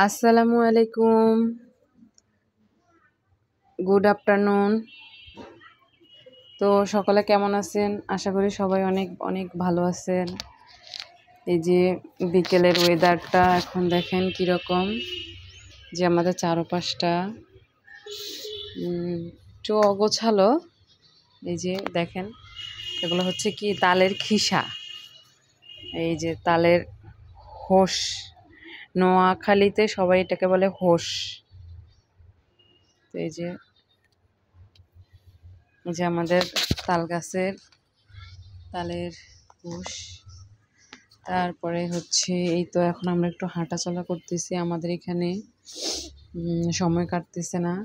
আসসালামু আলাইকুম, good afternoon. তো সকলে কেমন আছেন? আশা করি সবাই অনেক অনেক ভালো আছেন। এই যে বিকেলের ওয়েদারটা এখন দেখেন কীরকম, যে আমাদের চারপাশটা একটু অগোছালো। এই যে দেখেন, এগুলো হচ্ছে কি তালের খিসা, এই যে তালের হোস। নোয়াখালীতে সবাই এটাকে বলে হোস। তো এই যে আমাদের তাল গাছের তালের হোস। তারপরে হচ্ছে এই তো এখন আমরা একটু হাঁটাচলা করতেছি, আমাদের এখানে সময় কাটতেছে না।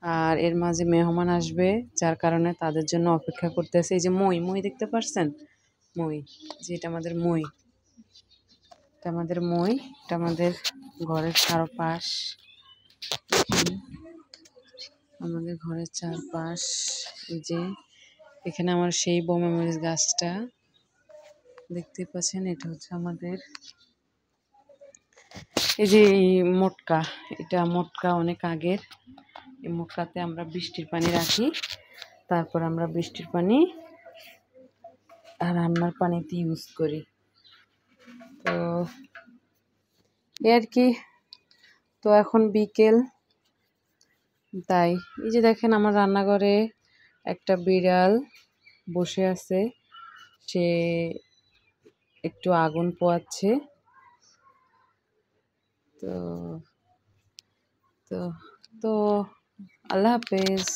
আর এর মাঝে মেহমান আসবে, যার কারণে তাদের জন্য অপেক্ষা করতেছে। এই যে মই দেখতে পাচ্ছেন, মই, যে এটা আমাদের মই, এটা আমাদের ঘরের চারপাশ। আমাদের ঘরের চারপাশ, এই যে এখানে আমার সেই বোমা মরিচ গাছটা দেখতে পাচ্ছেন। এটা হচ্ছে আমাদের এই যে মোটকা, এটা মোটকা অনেক আগের। এই মোটকাতে আমরা বৃষ্টির পানি রাখি, তারপর আমরা বৃষ্টির পানি রান্নার পানিতে ইউজ করি। তো আর কি, তো এখন বিকেল, তাই এই যে দেখেন আমার রান্নাঘরে একটা বিড়াল বসে আছে, সে একটু আগুন পোয়াচ্ছে। তো তো তো আল্লাহ হাফেজ।